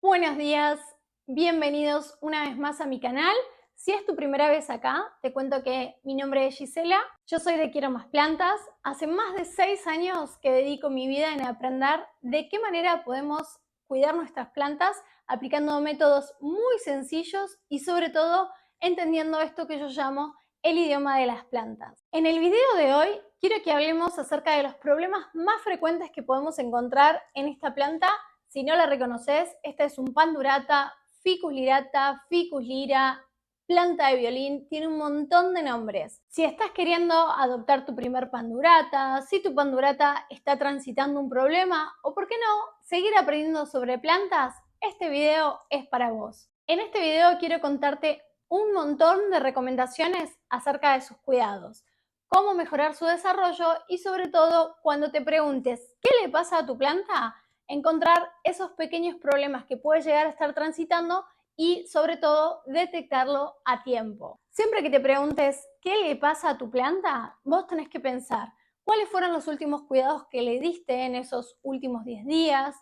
Buenos días, bienvenidos una vez más a mi canal. Si es tu primera vez acá, te cuento que mi nombre es Gisela, yo soy de Quiero Más Plantas. Hace más de 6 años que dedico mi vida en aprender de qué manera podemos cuidar nuestras plantas aplicando métodos muy sencillos y sobre todo entendiendo esto que yo llamo el idioma de las plantas. En el video de hoy quiero que hablemos acerca de los problemas más frecuentes que podemos encontrar en esta planta. Si no la reconoces, esta es un Pandurata, Ficus lirata, Ficus lira, planta de violín, tiene un montón de nombres. Si estás queriendo adoptar tu primer Pandurata, si tu Pandurata está transitando un problema o, por qué no, seguir aprendiendo sobre plantas, este video es para vos. En este video quiero contarte un montón de recomendaciones acerca de sus cuidados, cómo mejorar su desarrollo y sobre todo cuando te preguntes ¿qué le pasa a tu planta?, encontrar esos pequeños problemas que puedes llegar a estar transitando y sobre todo detectarlo a tiempo. Siempre que te preguntes qué le pasa a tu planta, vos tenés que pensar cuáles fueron los últimos cuidados que le diste en esos últimos 10 días,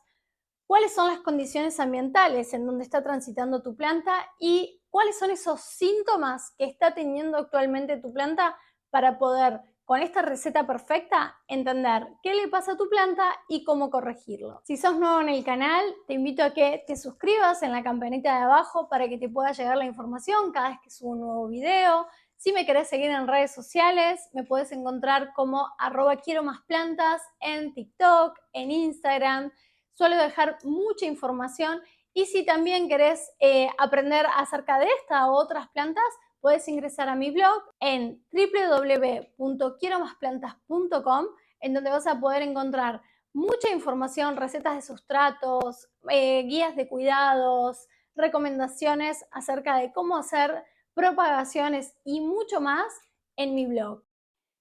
cuáles son las condiciones ambientales en donde está transitando tu planta y cuáles son esos síntomas que está teniendo actualmente tu planta para poder, con esta receta perfecta, entender qué le pasa a tu planta y cómo corregirlo. Si sos nuevo en el canal, te invito a que te suscribas en la campanita de abajo para que te pueda llegar la información cada vez que subo un nuevo video. Si me querés seguir en redes sociales, me puedes encontrar como @quieromasplantas en TikTok, en Instagram. Suelo dejar mucha información y si también querés aprender acerca de esta u otras plantas, puedes ingresar a mi blog en www.quieromasplantas.com, en donde vas a poder encontrar mucha información, recetas de sustratos, guías de cuidados, recomendaciones acerca de cómo hacer propagaciones y mucho más en mi blog.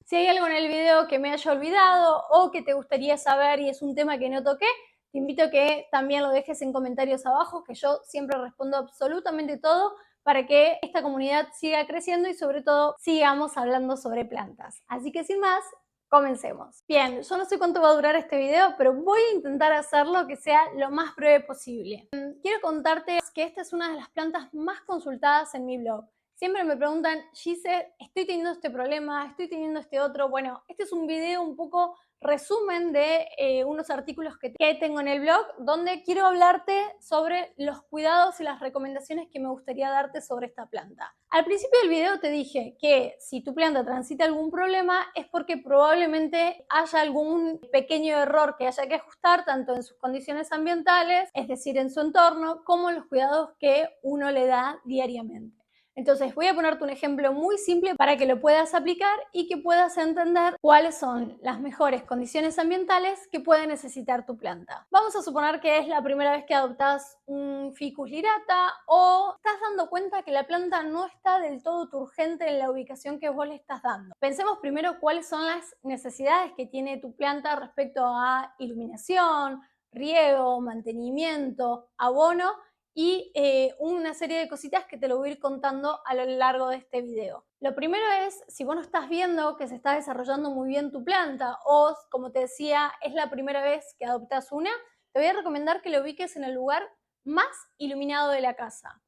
Si hay algo en el video que me haya olvidado o que te gustaría saber y es un tema que no toqué, te invito a que también lo dejes en comentarios abajo, que yo siempre respondo absolutamente todo para que esta comunidad siga creciendo y sobre todo sigamos hablando sobre plantas. Así que sin más, comencemos. Bien, yo no sé cuánto va a durar este video, pero voy a intentar hacerlo que sea lo más breve posible. Quiero contarte que esta es una de las plantas más consultadas en mi blog. Siempre me preguntan, Gise, estoy teniendo este problema, estoy teniendo este otro. Bueno, este es un video un poco resumen de unos artículos que tengo en el blog, donde quiero hablarte sobre los cuidados y las recomendaciones que me gustaría darte sobre esta planta. Al principio del video te dije que si tu planta transita algún problema es porque probablemente haya algún pequeño error que haya que ajustar, tanto en sus condiciones ambientales, es decir, en su entorno, como en los cuidados que uno le da diariamente. Entonces voy a ponerte un ejemplo muy simple para que lo puedas aplicar y que puedas entender cuáles son las mejores condiciones ambientales que puede necesitar tu planta. Vamos a suponer que es la primera vez que adoptás un Ficus lirata o estás dando cuenta que la planta no está del todo turgente en la ubicación que vos le estás dando. Pensemos primero cuáles son las necesidades que tiene tu planta respecto a iluminación, riego, mantenimiento, abono y una serie de cositas que te lo voy a ir contando a lo largo de este video. Lo primero es, si vos no estás viendo que se está desarrollando muy bien tu planta o, como te decía, es la primera vez que adoptás una, te voy a recomendar que lo ubiques en el lugar más iluminado de la casa.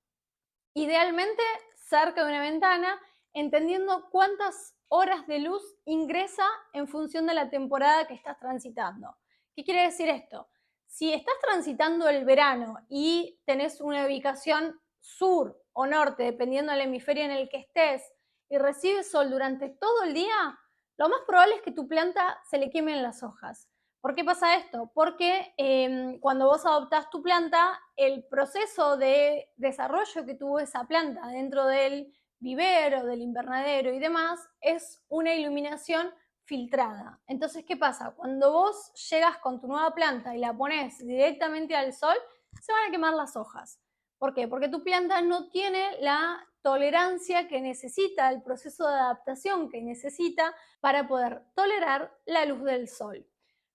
Idealmente cerca de una ventana, entendiendo cuántas horas de luz ingresa en función de la temporada que estás transitando. ¿Qué quiere decir esto? Si estás transitando el verano y tenés una ubicación sur o norte, dependiendo del hemisferio en el que estés, y recibes sol durante todo el día, lo más probable es que tu planta se le quemen las hojas. ¿Por qué pasa esto? Porque cuando vos adoptás tu planta, el proceso de desarrollo que tuvo esa planta dentro del vivero, del invernadero y demás, es una iluminación filtrada. Entonces, ¿qué pasa? Cuando vos llegas con tu nueva planta y la pones directamente al sol, se van a quemar las hojas. ¿Por qué? Porque tu planta no tiene la tolerancia que necesita, el proceso de adaptación que necesita para poder tolerar la luz del sol.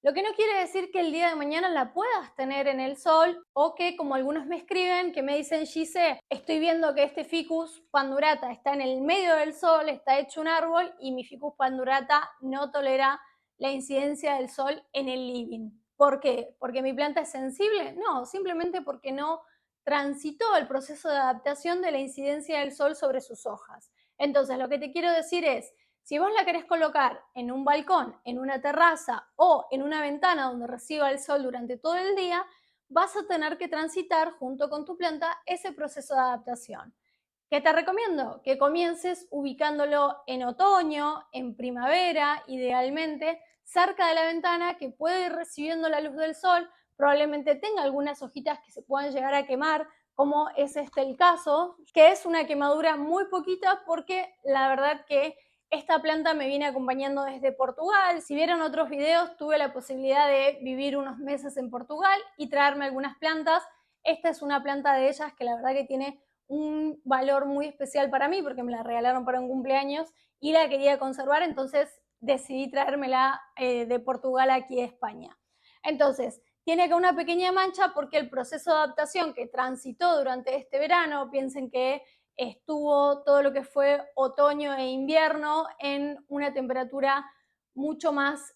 Lo que no quiere decir que el día de mañana la puedas tener en el sol o que, como algunos me escriben, que me dicen, Gise, estoy viendo que este Ficus pandurata está en el medio del sol, está hecho un árbol y mi Ficus pandurata no tolera la incidencia del sol en el living. ¿Por qué? ¿Porque mi planta es sensible? No, simplemente porque no transitó el proceso de adaptación de la incidencia del sol sobre sus hojas. Entonces, lo que te quiero decir es, si vos la querés colocar en un balcón, en una terraza o en una ventana donde reciba el sol durante todo el día, vas a tener que transitar junto con tu planta ese proceso de adaptación. ¿Qué te recomiendo? Que comiences ubicándolo en otoño, en primavera, idealmente, cerca de la ventana que puede ir recibiendo la luz del sol, probablemente tenga algunas hojitas que se puedan llegar a quemar, como es este el caso, que es una quemadura muy poquita porque la verdad que esta planta me viene acompañando desde Portugal. Si vieron otros videos, tuve la posibilidad de vivir unos meses en Portugal y traerme algunas plantas. Esta es una planta de ellas que la verdad que tiene un valor muy especial para mí porque me la regalaron para un cumpleaños y la quería conservar, entonces decidí traérmela de Portugal aquí a España. Entonces, tiene acá una pequeña mancha porque el proceso de adaptación que transitó durante este verano, piensen que estuvo todo lo que fue otoño e invierno en una temperatura mucho más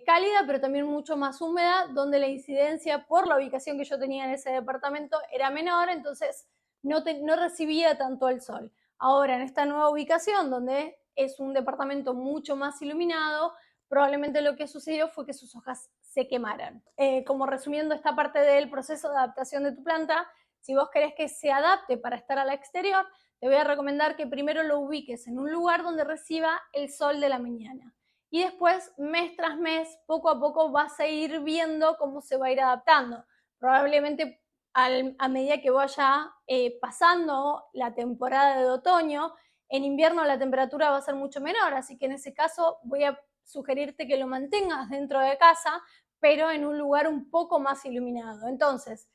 cálida, pero también mucho más húmeda, donde la incidencia por la ubicación que yo tenía en ese departamento era menor, entonces no recibía tanto el sol. Ahora, en esta nueva ubicación, donde es un departamento mucho más iluminado, probablemente lo que sucedió fue que sus hojas se quemaran. Como resumiendo esta parte del proceso de adaptación de tu planta, si vos querés que se adapte para estar al exterior, te voy a recomendar que primero lo ubiques en un lugar donde reciba el sol de la mañana. Y después, mes tras mes, poco a poco vas a ir viendo cómo se va a ir adaptando. Probablemente a medida que vaya pasando la temporada de otoño, en invierno la temperatura va a ser mucho menor, así que en ese caso voy a sugerirte que lo mantengas dentro de casa, pero en un lugar un poco más iluminado. Entonces,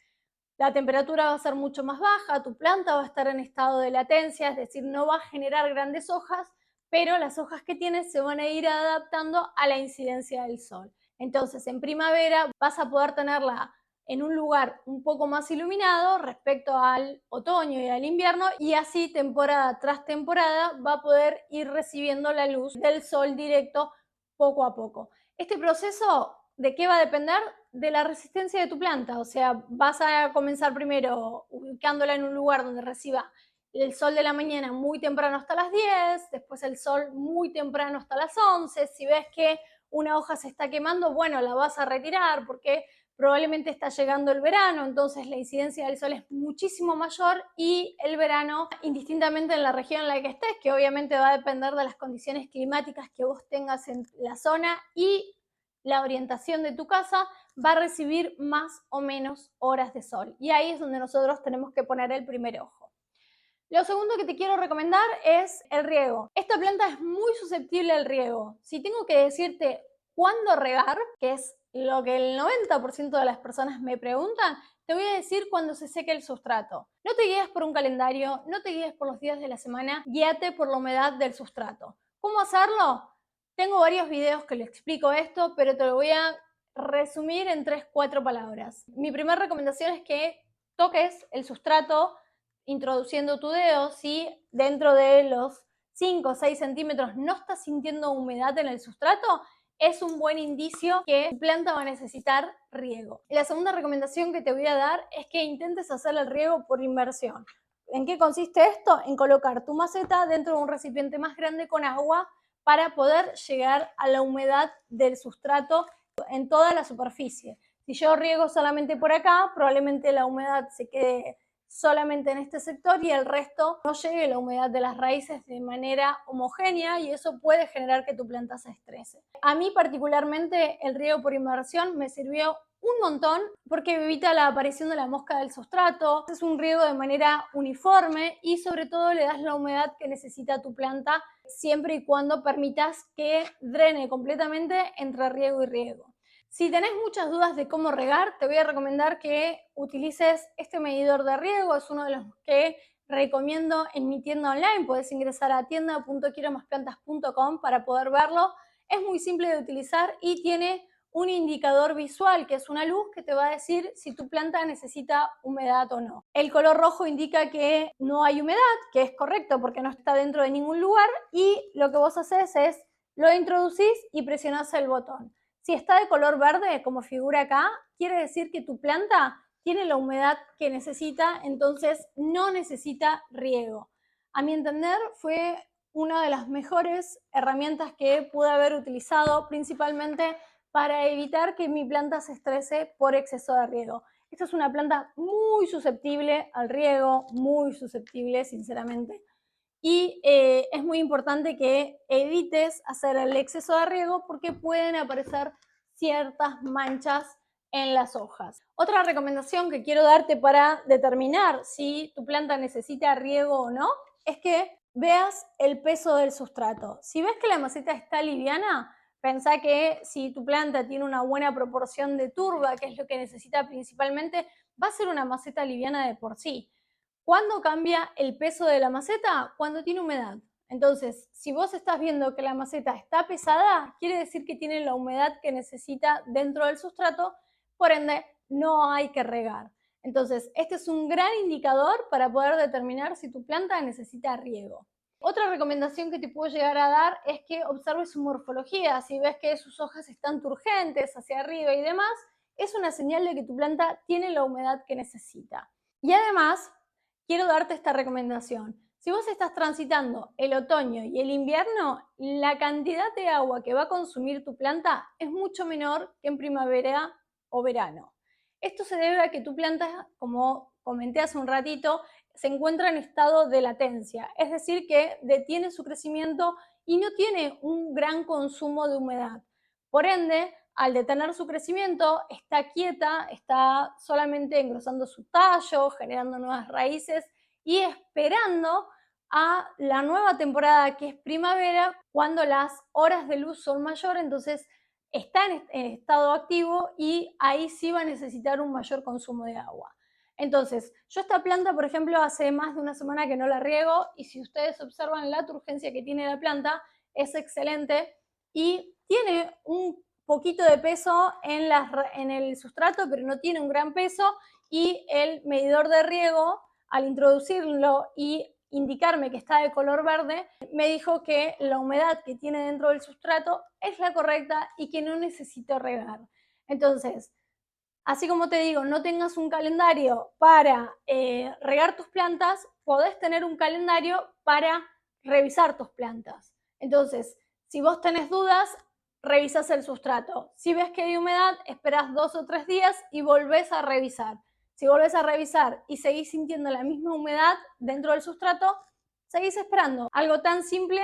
la temperatura va a ser mucho más baja, tu planta va a estar en estado de latencia, es decir, no va a generar grandes hojas, pero las hojas que tienes se van a ir adaptando a la incidencia del sol. Entonces, en primavera vas a poder tenerla en un lugar un poco más iluminado respecto al otoño y al invierno, y así temporada tras temporada va a poder ir recibiendo la luz del sol directo poco a poco. Este proceso, ¿de qué va a depender? De la resistencia de tu planta, o sea, vas a comenzar primero ubicándola en un lugar donde reciba el sol de la mañana muy temprano hasta las 10, después el sol muy temprano hasta las 11, si ves que una hoja se está quemando, bueno, la vas a retirar porque probablemente está llegando el verano, entonces la incidencia del sol es muchísimo mayor y el verano, indistintamente en la región en la que estés, que obviamente va a depender de las condiciones climáticas que vos tengas en la zona y la orientación de tu casa, va a recibir más o menos horas de sol. Y ahí es donde nosotros tenemos que poner el primer ojo. Lo segundo que te quiero recomendar es el riego. Esta planta es muy susceptible al riego. Si tengo que decirte cuándo regar, que es lo que el 90% de las personas me preguntan, te voy a decir cuando se seque el sustrato. No te guíes por un calendario, no te guíes por los días de la semana, guíate por la humedad del sustrato. ¿Cómo hacerlo? Tengo varios videos que le explico esto, pero te lo voy a resumir en 3-4 palabras. Mi primera recomendación es que toques el sustrato introduciendo tu dedo. Si dentro de los 5 o 6 centímetros no estás sintiendo humedad en el sustrato, es un buen indicio que tu planta va a necesitar riego. La segunda recomendación que te voy a dar es que intentes hacer el riego por inmersión. ¿En qué consiste esto? En colocar tu maceta dentro de un recipiente más grande con agua para poder llegar a la humedad del sustrato en toda la superficie. Si yo riego solamente por acá, probablemente la humedad se quede solamente en este sector y el resto no llegue la humedad de las raíces de manera homogénea, y eso puede generar que tu planta se estrese. A mí particularmente el riego por inmersión me sirvió un montón porque evita la aparición de la mosca del sustrato, es un riego de manera uniforme y sobre todo le das la humedad que necesita tu planta siempre y cuando permitas que drene completamente entre riego y riego. Si tenés muchas dudas de cómo regar, te voy a recomendar que utilices este medidor de riego, es uno de los que recomiendo en mi tienda online. Puedes ingresar a tienda.quieromasplantas.com para poder verlo. Es muy simple de utilizar y tiene un indicador visual, que es una luz que te va a decir si tu planta necesita humedad o no. El color rojo indica que no hay humedad, que es correcto porque no está dentro de ningún lugar, y lo que vos haces es lo introducís y presionás el botón. Si está de color verde, como figura acá, quiere decir que tu planta tiene la humedad que necesita, entonces no necesita riego. A mi entender, fue una de las mejores herramientas que pude haber utilizado, principalmente para evitar que mi planta se estrese por exceso de riego. Esta es una planta muy susceptible al riego, muy susceptible, sinceramente. Y es muy importante que evites hacer el exceso de riego porque pueden aparecer ciertas manchas en las hojas. Otra recomendación que quiero darte para determinar si tu planta necesita riego o no es que veas el peso del sustrato. Si ves que la maceta está liviana, pensá que si tu planta tiene una buena proporción de turba, que es lo que necesita principalmente, va a ser una maceta liviana de por sí. ¿Cuándo cambia el peso de la maceta? Cuando tiene humedad. Entonces, si vos estás viendo que la maceta está pesada, quiere decir que tiene la humedad que necesita dentro del sustrato, por ende, no hay que regar. Entonces, este es un gran indicador para poder determinar si tu planta necesita riego. Otra recomendación que te puedo llegar a dar es que observes su morfología. Si ves que sus hojas están turgentes hacia arriba y demás, es una señal de que tu planta tiene la humedad que necesita. Y además, quiero darte esta recomendación. Si vos estás transitando el otoño y el invierno, la cantidad de agua que va a consumir tu planta es mucho menor que en primavera o verano. Esto se debe a que tu planta, como comenté hace un ratito, se encuentra en estado de latencia, es decir, que detiene su crecimiento y no tiene un gran consumo de humedad. Por ende, al detener su crecimiento, está quieta, está solamente engrosando su tallo, generando nuevas raíces y esperando a la nueva temporada que es primavera, cuando las horas de luz son mayores, entonces está en estado activo y ahí sí va a necesitar un mayor consumo de agua. Entonces, yo esta planta, por ejemplo, hace más de una semana que no la riego y si ustedes observan la turgencia que tiene la planta, es excelente y tiene un poquito de peso en el sustrato, pero no tiene un gran peso y el medidor de riego, al introducirlo y indicarme que está de color verde, me dijo que la humedad que tiene dentro del sustrato es la correcta y que no necesito regar. Entonces, así como te digo, no tengas un calendario para regar tus plantas, podés tener un calendario para revisar tus plantas. Entonces, si vos tenés dudas, revisas el sustrato. Si ves que hay humedad, esperás 2 o 3 días y volvés a revisar. Si volvés a revisar y seguís sintiendo la misma humedad dentro del sustrato, seguís esperando. Algo tan simple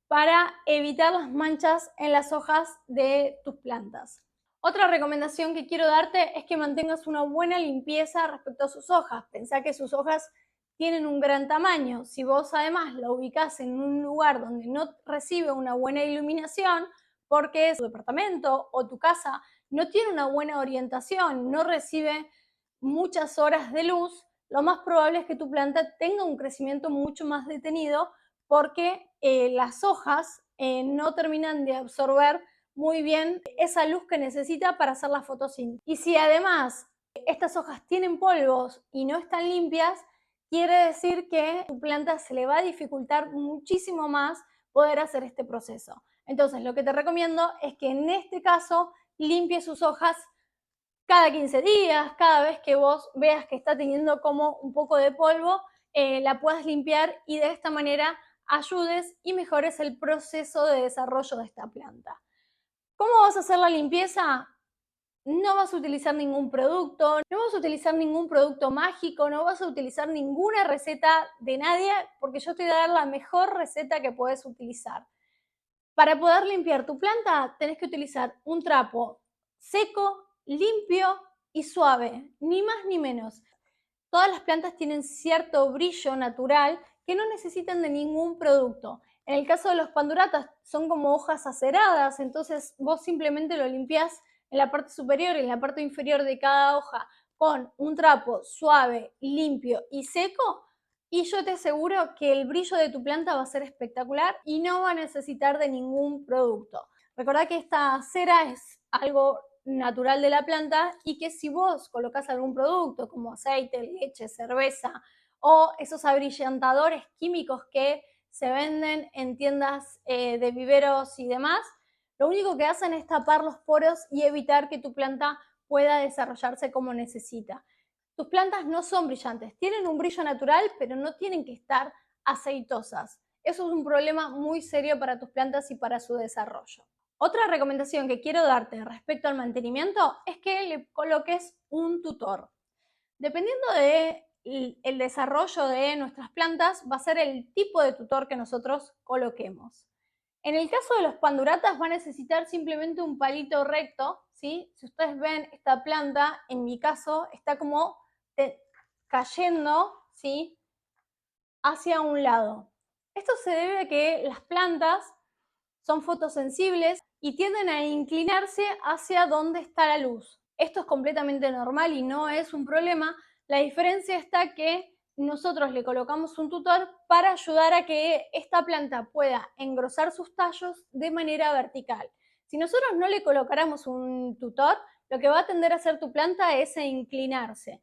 para evitar las manchas en las hojas de tus plantas. Otra recomendación que quiero darte es que mantengas una buena limpieza respecto a sus hojas. Pensá que sus hojas tienen un gran tamaño. Si vos además la ubicás en un lugar donde no recibe una buena iluminación, porque tu departamento o tu casa no tiene una buena orientación, no recibe muchas horas de luz, lo más probable es que tu planta tenga un crecimiento mucho más detenido porque las hojas no terminan de absorber muy bien esa luz que necesita para hacer la fotosíntesis. Y si además estas hojas tienen polvos y no están limpias, quiere decir que tu planta se le va a dificultar muchísimo más poder hacer este proceso. Entonces, lo que te recomiendo es que en este caso limpie sus hojas cada 15 días, cada vez que vos veas que está teniendo como un poco de polvo, la puedas limpiar y de esta manera ayudes y mejores el proceso de desarrollo de esta planta. ¿Cómo vas a hacer la limpieza? No vas a utilizar ningún producto, no vas a utilizar ningún producto mágico, no vas a utilizar ninguna receta de nadie, porque yo te voy a dar la mejor receta que puedes utilizar. Para poder limpiar tu planta, tenés que utilizar un trapo seco, limpio y suave, ni más ni menos. Todas las plantas tienen cierto brillo natural que no necesitan de ningún producto. En el caso de los panduratas son como hojas aceradas, entonces vos simplemente lo limpiás en la parte superior y en la parte inferior de cada hoja con un trapo suave, limpio y seco y yo te aseguro que el brillo de tu planta va a ser espectacular y no va a necesitar de ningún producto. Recordá que esta cera es algo natural de la planta y que si vos colocas algún producto como aceite, leche, cerveza o esos abrillantadores químicos que se venden en tiendas de viveros y demás, lo único que hacen es tapar los poros y evitar que tu planta pueda desarrollarse como necesita. tus plantas no son brillantes, tienen un brillo natural, pero no tienen que estar aceitosas. Eso es un problema muy serio para tus plantas y para su desarrollo. Otra recomendación que quiero darte respecto al mantenimiento es que le coloques un tutor. Dependiendo del desarrollo de nuestras plantas, va a ser el tipo de tutor que nosotros coloquemos. En el caso de los panduratas va a necesitar simplemente un palito recto, ¿sí? Si ustedes ven esta planta, en mi caso, está como cayendo, ¿sí?, hacia un lado. Esto se debe a que las plantas son fotosensibles y tienden a inclinarse hacia donde está la luz. Esto es completamente normal y no es un problema. La diferencia está que nosotros le colocamos un tutor para ayudar a que esta planta pueda engrosar sus tallos de manera vertical. Si nosotros no le colocáramos un tutor, lo que va a tender a hacer tu planta es a inclinarse.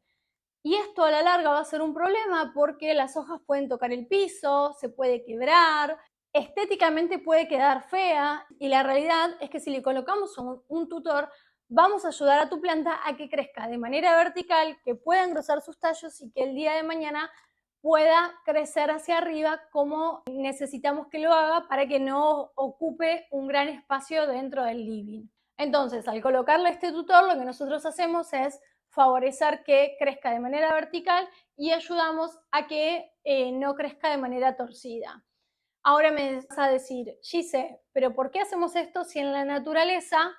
Y esto a la larga va a ser un problema porque las hojas pueden tocar el piso, se puede quebrar, estéticamente puede quedar fea, y la realidad es que si le colocamos un tutor, vamos a ayudar a tu planta a que crezca de manera vertical, que pueda engrosar sus tallos y que el día de mañana pueda crecer hacia arriba como necesitamos que lo haga para que no ocupe un gran espacio dentro del living. Entonces, al colocarle este tutor, lo que nosotros hacemos es favorecer que crezca de manera vertical y ayudamos a que no crezca de manera torcida. Ahora me vas a decir, Gise, pero ¿por qué hacemos esto si en la naturaleza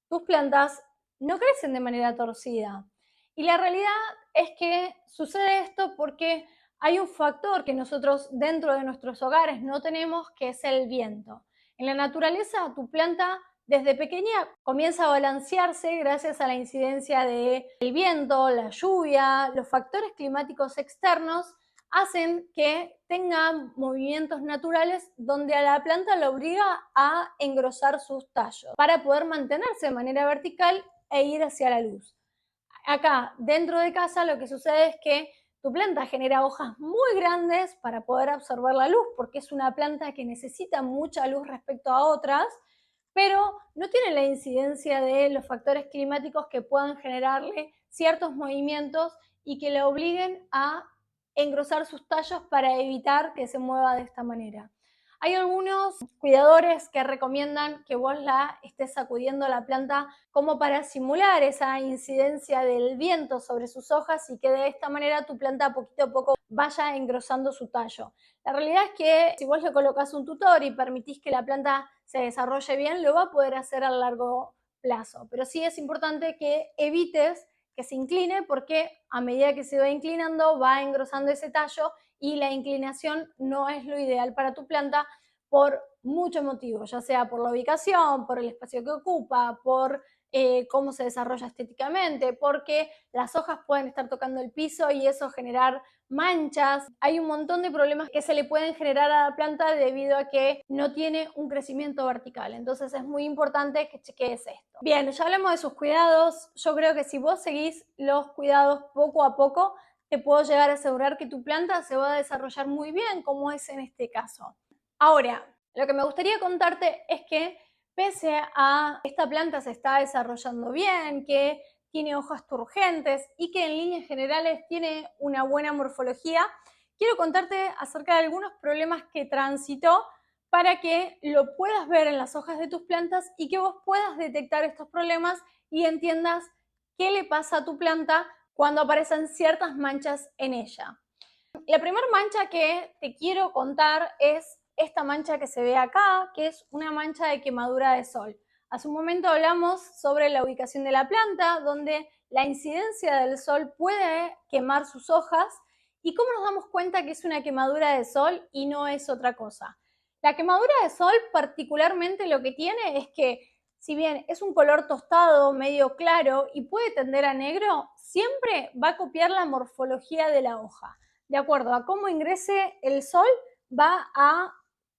tus plantas no crecen de manera torcida? Y la realidad es que sucede esto porque hay un factor que nosotros dentro de nuestros hogares no tenemos, que es el viento. En la naturaleza, tu planta desde pequeña comienza a balancearse gracias a la incidencia del viento, la lluvia, los factores climáticos externos hacen que tenga movimientos naturales donde a la planta la obliga a engrosar sus tallos para poder mantenerse de manera vertical e ir hacia la luz. Acá, dentro de casa, lo que sucede es que tu planta genera hojas muy grandes para poder absorber la luz, porque es una planta que necesita mucha luz respecto a otras, pero no tiene la incidencia de los factores climáticos que puedan generarle ciertos movimientos y que le obliguen a engrosar sus tallos para evitar que se mueva de esta manera. Hay algunos cuidadores que recomiendan que vos la estés sacudiendo la planta como para simular esa incidencia del viento sobre sus hojas y que de esta manera tu planta poquito a poco vaya engrosando su tallo. La realidad es que si vos le colocas un tutor y permitís que la planta se desarrolle bien, lo va a poder hacer a largo plazo. Pero sí es importante que evites que se incline, porque a medida que se va inclinando va engrosando ese tallo y la inclinación no es lo ideal para tu planta por muchos motivos, ya sea por la ubicación, por el espacio que ocupa, por cómo se desarrolla estéticamente, porque las hojas pueden estar tocando el piso y eso generar manchas. Hay un montón de problemas que se le pueden generar a la planta debido a que no tiene un crecimiento vertical. Entonces es muy importante que chequees esto. Bien, ya hablamos de sus cuidados. Yo creo que si vos seguís los cuidados poco a poco, te puedo llegar a asegurar que tu planta se va a desarrollar muy bien, como es en este caso. Ahora, lo que me gustaría contarte es que pese a que esta planta se está desarrollando bien, que tiene hojas turgentes y que en líneas generales tiene una buena morfología, quiero contarte acerca de algunos problemas que transitó para que lo puedas ver en las hojas de tus plantas y que vos puedas detectar estos problemas y entiendas qué le pasa a tu planta cuando aparecen ciertas manchas en ella. La primera mancha que te quiero contar es esta mancha que se ve acá, que es una mancha de quemadura de sol. Hace un momento hablamos sobre la ubicación de la planta, donde la incidencia del sol puede quemar sus hojas. ¿Y cómo nos damos cuenta que es una quemadura de sol y no es otra cosa? La quemadura de sol particularmente lo que tiene es que, si bien es un color tostado, medio claro y puede tender a negro, siempre va a copiar la morfología de la hoja. De acuerdo a cómo ingrese el sol, va a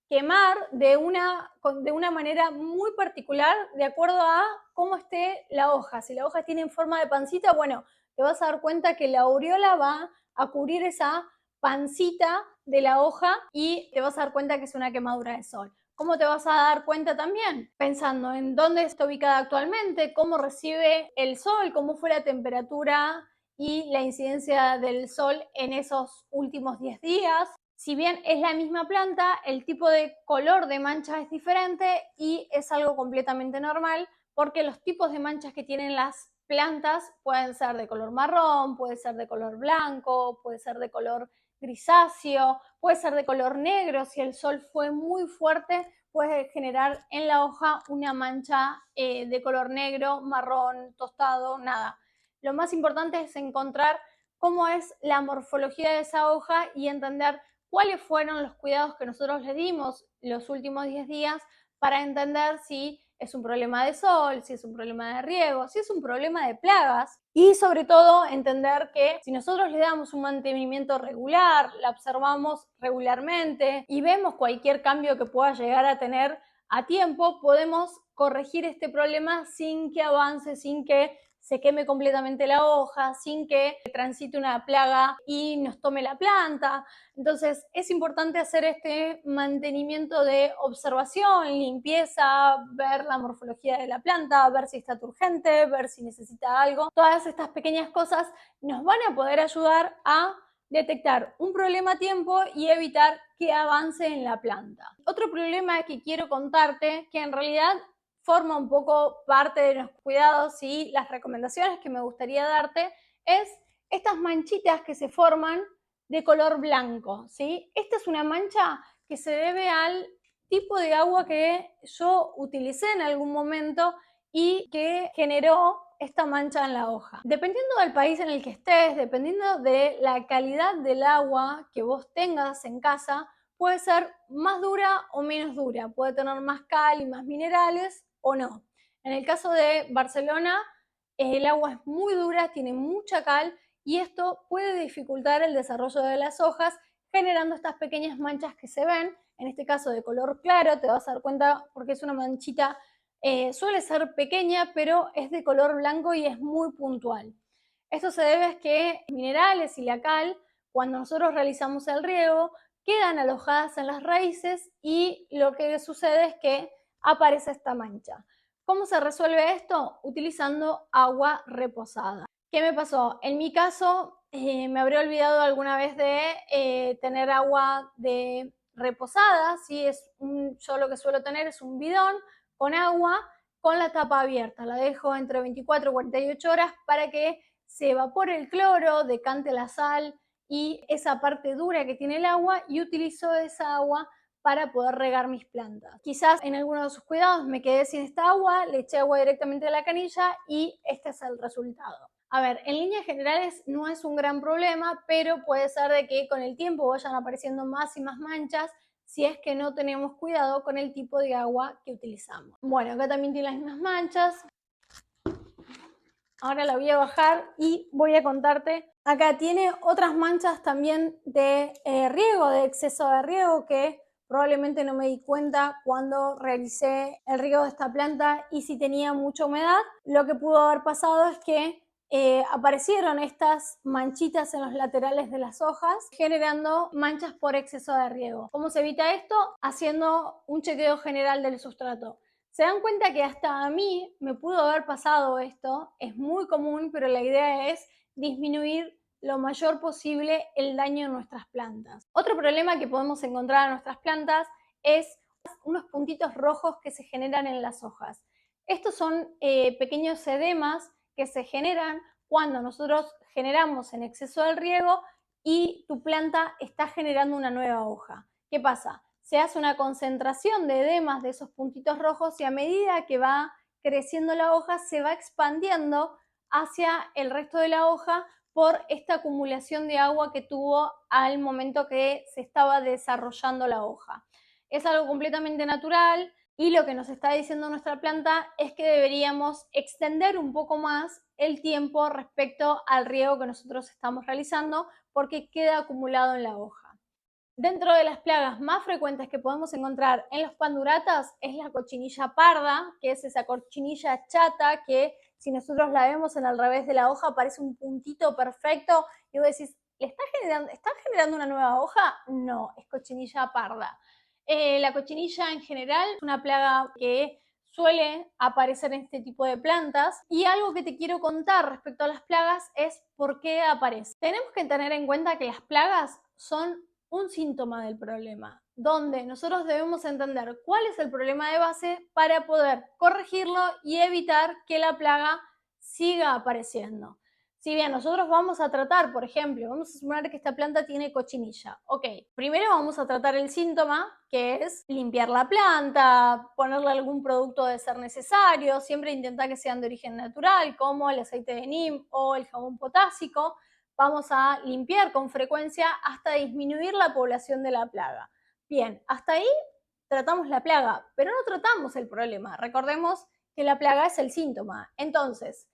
quemar de una manera muy particular de acuerdo a cómo esté la hoja. Si la hoja tiene forma de pancita, bueno, te vas a dar cuenta que la aureola va a cubrir esa pancita de la hoja y te vas a dar cuenta que es una quemadura de sol. ¿Cómo te vas a dar cuenta también? Pensando en dónde está ubicada actualmente, cómo recibe el sol, cómo fue la temperatura y la incidencia del sol en esos últimos 10 días. Si bien es la misma planta, el tipo de color de mancha es diferente y es algo completamente normal porque los tipos de manchas que tienen las plantas pueden ser de color marrón, puede ser de color blanco, puede ser de color grisáceo, puede ser de color negro. Si el sol fue muy fuerte, puede generar en la hoja una mancha de color negro, marrón, tostado, nada. Lo más importante es encontrar cómo es la morfología de esa hoja y entender cuáles fueron los cuidados que nosotros le dimos los últimos 10 días para entender si es un problema de sol, si es un problema de riego, si es un problema de plagas y sobre todo entender que si nosotros le damos un mantenimiento regular, la observamos regularmente y vemos cualquier cambio que pueda llegar a tener a tiempo, podemos corregir este problema sin que avance, sin que se queme completamente la hoja, sin que transite una plaga y nos tome la planta. Entonces es importante hacer este mantenimiento de observación, limpieza, ver la morfología de la planta, ver si está turgente, ver si necesita algo. Todas estas pequeñas cosas nos van a poder ayudar a detectar un problema a tiempo y evitar que avance en la planta. Otro problema que quiero contarte, que en realidad forma un poco parte de los cuidados y las recomendaciones que me gustaría darte, es estas manchitas que se forman de color blanco, ¿sí? Esta es una mancha que se debe al tipo de agua que yo utilicé en algún momento y que generó esta mancha en la hoja. Dependiendo del país en el que estés, dependiendo de la calidad del agua que vos tengas en casa, puede ser más dura o menos dura, puede tener más cal y más minerales o no. En el caso de Barcelona, el agua es muy dura, tiene mucha cal y esto puede dificultar el desarrollo de las hojas, generando estas pequeñas manchas que se ven, en este caso de color claro, te vas a dar cuenta porque es una manchita, suele ser pequeña, pero es de color blanco y es muy puntual. Esto se debe a que minerales y la cal, cuando nosotros realizamos el riego, quedan alojadas en las raíces y lo que sucede es que aparece esta mancha. ¿Cómo se resuelve esto? Utilizando agua reposada. ¿Qué me pasó? En mi caso, me habré olvidado alguna vez de tener agua de reposada, ¿sí? Yo lo que suelo tener es un bidón con agua con la tapa abierta. La dejo entre 24 y 48 horas para que se evapore el cloro, decante la sal y esa parte dura que tiene el agua y utilizo esa agua para poder regar mis plantas. Quizás en alguno de sus cuidados me quedé sin esta agua, le eché agua directamente a la canilla y este es el resultado. A ver, en líneas generales no es un gran problema, pero puede ser de que con el tiempo vayan apareciendo más y más manchas si es que no tenemos cuidado con el tipo de agua que utilizamos. Bueno, acá también tiene las mismas manchas. Ahora la voy a bajar y voy a contarte. Acá tiene otras manchas también de riego, de exceso de riego, que probablemente no me di cuenta cuando realicé el riego de esta planta y si tenía mucha humedad. Lo que pudo haber pasado es que aparecieron estas manchitas en los laterales de las hojas, generando manchas por exceso de riego. ¿Cómo se evita esto? Haciendo un chequeo general del sustrato. Se dan cuenta que hasta a mí me pudo haber pasado esto, es muy común, pero la idea es disminuir lo mayor posible el daño en nuestras plantas. Otro problema que podemos encontrar en nuestras plantas es unos puntitos rojos que se generan en las hojas. Estos son pequeños edemas que se generan cuando nosotros generamos en exceso del riego y tu planta está generando una nueva hoja. ¿Qué pasa? Se hace una concentración de edemas de esos puntitos rojos y a medida que va creciendo la hoja se va expandiendo hacia el resto de la hoja por esta acumulación de agua que tuvo al momento que se estaba desarrollando la hoja. Es algo completamente natural y lo que nos está diciendo nuestra planta es que deberíamos extender un poco más el tiempo respecto al riego que nosotros estamos realizando porque queda acumulado en la hoja. Dentro de las plagas más frecuentes que podemos encontrar en los panduratas es la cochinilla parda, que es esa cochinilla chata que si nosotros la vemos en el revés de la hoja parece un puntito perfecto y vos decís, ¿está generando una nueva hoja? No, es cochinilla parda. La cochinilla en general es una plaga que suele aparecer en este tipo de plantas. Y algo que te quiero contar respecto a las plagas es por qué aparecen. Tenemos que tener en cuenta que las plagas son un síntoma del problema, donde nosotros debemos entender cuál es el problema de base para poder corregirlo y evitar que la plaga siga apareciendo. Si bien nosotros vamos a tratar, por ejemplo, vamos a suponer que esta planta tiene cochinilla. Ok, primero vamos a tratar el síntoma, que es limpiar la planta, ponerle algún producto de ser necesario, siempre intentar que sean de origen natural, como el aceite de neem o el jabón potásico. Vamos a limpiar con frecuencia hasta disminuir la población de la plaga. Bien, hasta ahí tratamos la plaga, pero no tratamos el problema. Recordemos que la plaga es el síntoma. Entonces,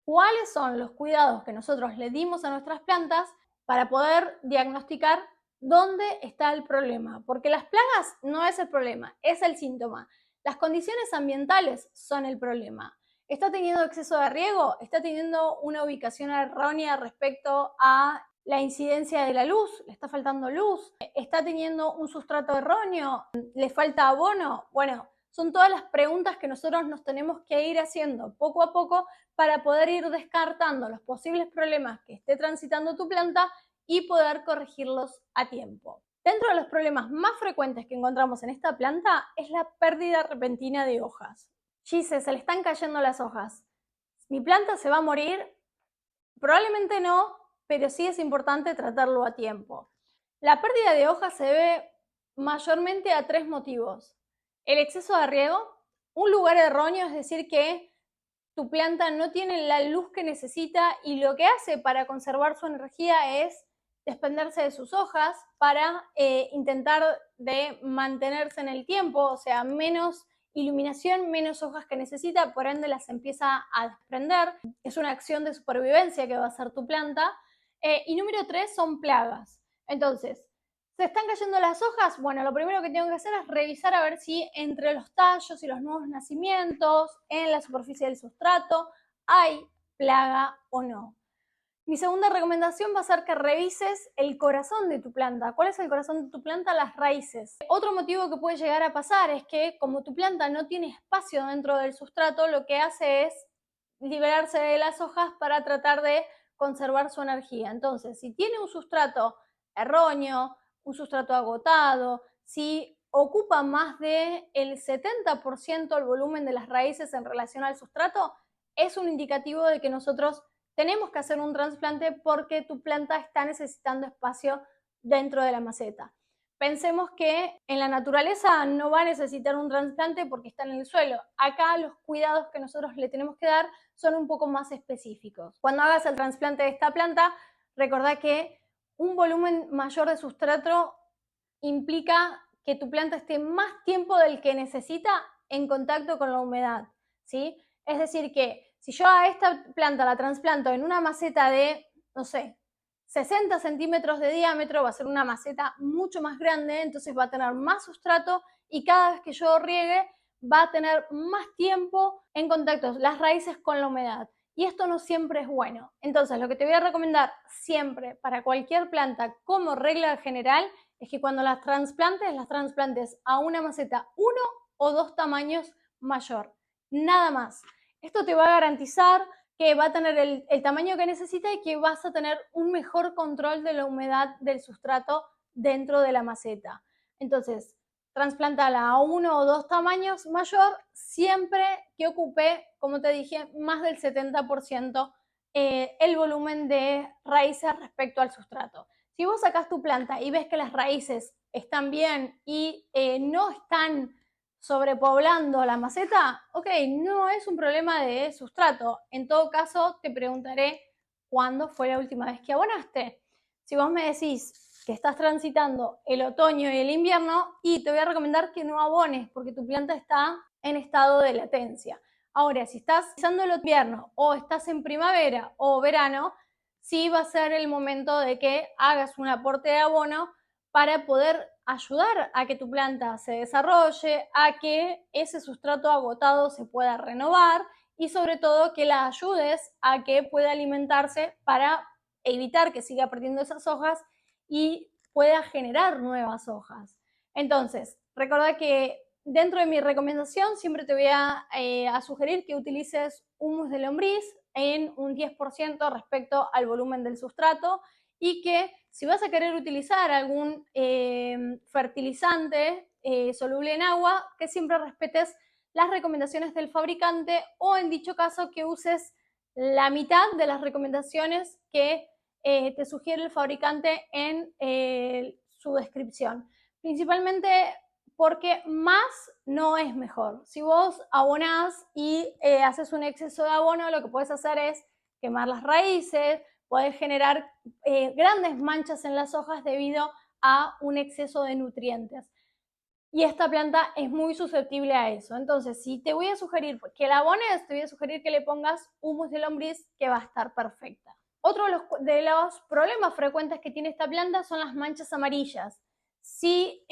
¿cuáles son los cuidados que nosotros le dimos a nuestras plantas para poder diagnosticar dónde está el problema? Porque las plagas no es el problema, es el síntoma. Las condiciones ambientales son el problema. ¿Está teniendo exceso de riego? ¿Está teniendo una ubicación errónea respecto a la incidencia de la luz? ¿Le está faltando luz? ¿Está teniendo un sustrato erróneo? ¿Le falta abono? Bueno, son todas las preguntas que nosotros nos tenemos que ir haciendo poco a poco para poder ir descartando los posibles problemas que esté transitando tu planta y poder corregirlos a tiempo. Dentro de los problemas más frecuentes que encontramos en esta planta es la pérdida repentina de hojas. Gise, se le están cayendo las hojas. ¿Mi planta se va a morir? Probablemente no, pero sí es importante tratarlo a tiempo. La pérdida de hojas se debe mayormente a 3 motivos. El exceso de riego, un lugar erróneo, es decir, que tu planta no tiene la luz que necesita y lo que hace para conservar su energía es desprenderse de sus hojas para intentar de mantenerse en el tiempo, o sea, menos iluminación, menos hojas que necesita, por ende las empieza a desprender. Es una acción de supervivencia que va a hacer tu planta. Y número 3 son plagas. Entonces, ¿se están cayendo las hojas? Bueno, lo primero que tengo que hacer es revisar a ver si entre los tallos y los nuevos nacimientos, en la superficie del sustrato, hay plaga o no. Mi segunda recomendación va a ser que revises el corazón de tu planta. ¿Cuál es el corazón de tu planta? Las raíces. Otro motivo que puede llegar a pasar es que como tu planta no tiene espacio dentro del sustrato, lo que hace es liberarse de las hojas para tratar de conservar su energía. Entonces, si tiene un sustrato erróneo, un sustrato agotado, si ocupa más del 70% del volumen de las raíces en relación al sustrato, es un indicativo de que nosotros tenemos que hacer un trasplante porque tu planta está necesitando espacio dentro de la maceta. Pensemos que en la naturaleza no va a necesitar un trasplante porque está en el suelo. Acá los cuidados que nosotros le tenemos que dar son un poco más específicos. Cuando hagas el trasplante de esta planta, recordá que un volumen mayor de sustrato implica que tu planta esté más tiempo del que necesita en contacto con la humedad, ¿sí? Es decir que si yo a esta planta la trasplanto en una maceta de, no sé, 60 centímetros de diámetro, va a ser una maceta mucho más grande, entonces va a tener más sustrato y cada vez que yo riegue va a tener más tiempo en contacto las raíces con la humedad. Y esto no siempre es bueno. Entonces, lo que te voy a recomendar siempre para cualquier planta como regla general es que cuando las trasplantes a una maceta 1 o 2 tamaños mayor. Nada más. Esto te va a garantizar que va a tener el tamaño que necesita y que vas a tener un mejor control de la humedad del sustrato dentro de la maceta. Entonces, trasplantala a 1 o 2 tamaños mayor siempre que ocupe, como te dije, más del 70% el volumen de raíces respecto al sustrato. Si vos sacás tu planta y ves que las raíces están bien y no están sobrepoblando la maceta, ok, no es un problema de sustrato. En todo caso, te preguntaré cuándo fue la última vez que abonaste. Si vos me decís que estás transitando el otoño y el invierno, y te voy a recomendar que no abones porque tu planta está en estado de latencia. Ahora, si estás pisando el invierno o estás en primavera o verano, sí va a ser el momento de que hagas un aporte de abono para poder ayudar a que tu planta se desarrolle, a que ese sustrato agotado se pueda renovar y sobre todo que la ayudes a que pueda alimentarse para evitar que siga perdiendo esas hojas y pueda generar nuevas hojas. Entonces, recordá que dentro de mi recomendación siempre te voy a sugerir que utilices humus de lombriz en un 10% respecto al volumen del sustrato, y que si vas a querer utilizar algún fertilizante soluble en agua, que siempre respetes las recomendaciones del fabricante, o en dicho caso que uses la mitad de las recomendaciones que te sugiere el fabricante en su descripción. Principalmente porque más no es mejor. Si vos abonás y haces un exceso de abono, lo que puedes hacer es quemar las raíces, puedes generar grandes manchas en las hojas debido a un exceso de nutrientes. Y esta planta es muy susceptible a eso. Entonces, si te voy a sugerir que la abones, te voy a sugerir que le pongas humus de lombriz, que va a estar perfecta. Otro de los problemas frecuentes que tiene esta planta son las manchas amarillas. Si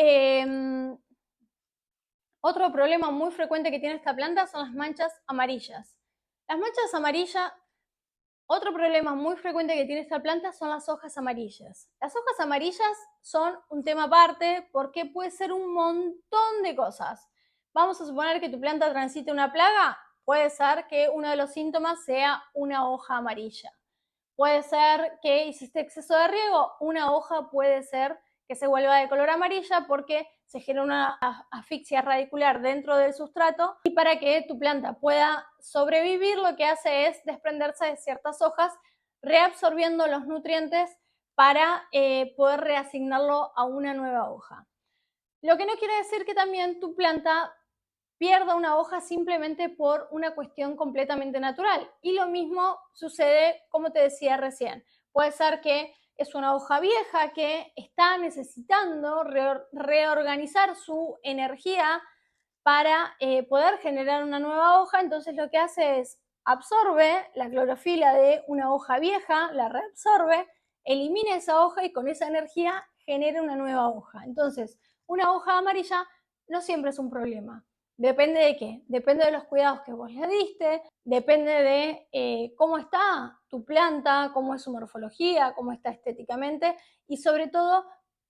otro problema muy frecuente que tiene esta planta son las manchas amarillas. Las manchas amarillas, otro problema muy frecuente que tiene esta planta son las hojas amarillas. Las hojas amarillas son un tema aparte porque puede ser un montón de cosas. Vamos a suponer que tu planta transite una plaga, puede ser que uno de los síntomas sea una hoja amarilla. Puede ser que hiciste exceso de riego, una hoja puede ser que se vuelva de color amarilla porque se genera una asfixia radicular dentro del sustrato, y para que tu planta pueda sobrevivir lo que hace es desprenderse de ciertas hojas, reabsorbiendo los nutrientes para poder reasignarlo a una nueva hoja. Lo que no quiere decir que también tu planta pierda una hoja simplemente por una cuestión completamente natural. Y lo mismo sucede, como te decía recién. Puede ser que es una hoja vieja que está necesitando reorganizar su energía para poder generar una nueva hoja. Entonces lo que hace es absorbe la clorofila de una hoja vieja, la reabsorbe, elimina esa hoja y con esa energía genera una nueva hoja. Entonces, una hoja amarilla no siempre es un problema. Depende de qué, depende de los cuidados que vos le diste, depende de cómo está tu planta, cómo es su morfología, cómo está estéticamente, y sobre todo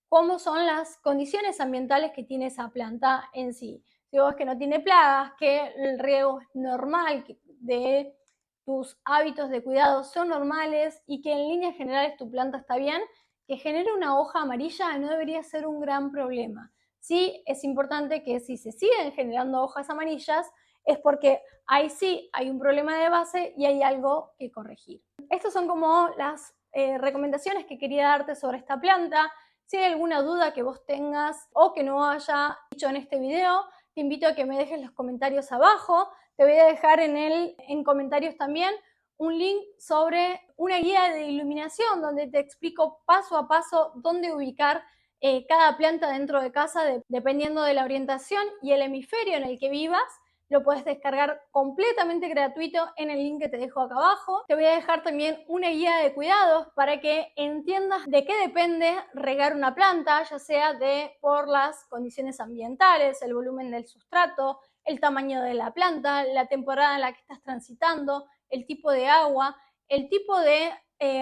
cómo son las condiciones ambientales que tiene esa planta en sí. Si vos que no tiene plagas, que el riego es normal, que de tus hábitos de cuidado son normales y que en líneas generales tu planta está bien, que genere una hoja amarilla no debería ser un gran problema. Sí es importante que si se siguen generando hojas amarillas es porque ahí sí hay un problema de base y hay algo que corregir. Estas son como las recomendaciones que quería darte sobre esta planta. Si hay alguna duda que vos tengas o que no haya dicho en este video, te invito a que me dejes los comentarios abajo. Te voy a dejar en comentarios también un link sobre una guía de iluminación donde te explico paso a paso dónde ubicar cada planta dentro de casa dependiendo de la orientación y el hemisferio en el que vivas. Lo puedes descargar completamente gratuito en el link que te dejo acá abajo. Te voy a dejar también una guía de cuidados para que entiendas de qué depende regar una planta, ya sea por las condiciones ambientales, el volumen del sustrato, el tamaño de la planta, la temporada en la que estás transitando, el tipo de agua, el tipo de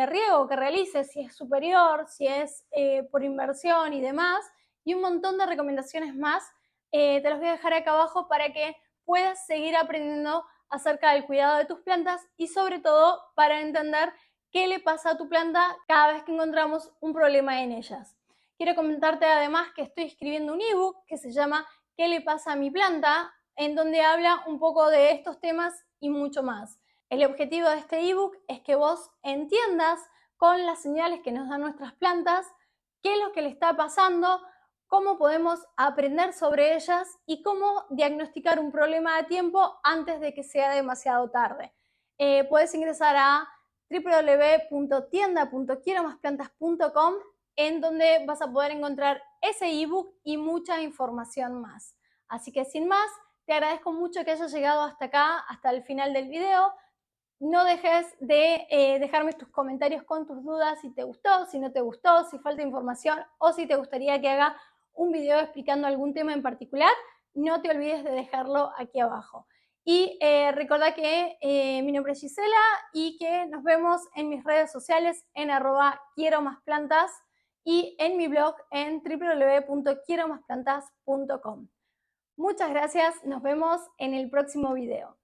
riego que realices, si es superior, si es por inversión y demás, y un montón de recomendaciones más. Te los voy a dejar acá abajo para que puedas seguir aprendiendo acerca del cuidado de tus plantas y sobre todo para entender qué le pasa a tu planta cada vez que encontramos un problema en ellas. Quiero comentarte además que estoy escribiendo un ebook que se llama ¿Qué le pasa a mi planta?, en donde habla un poco de estos temas y mucho más. El objetivo de este ebook es que vos entiendas con las señales que nos dan nuestras plantas qué es lo que le está pasando, cómo podemos aprender sobre ellas y cómo diagnosticar un problema a tiempo antes de que sea demasiado tarde. Puedes ingresar a www.tienda.quieromasplantas.com, en donde vas a poder encontrar ese ebook y mucha información más. Así que sin más, te agradezco mucho que hayas llegado hasta acá, hasta el final del video. No dejes de dejarme tus comentarios con tus dudas, si te gustó, si no te gustó, si falta información o si te gustaría que haga un video explicando algún tema en particular. No te olvides de dejarlo aquí abajo. Y recordá que mi nombre es Gisela y que nos vemos en mis redes sociales en @quieromasplantas y en mi blog en www.quieromasplantas.com. Muchas gracias, nos vemos en el próximo video.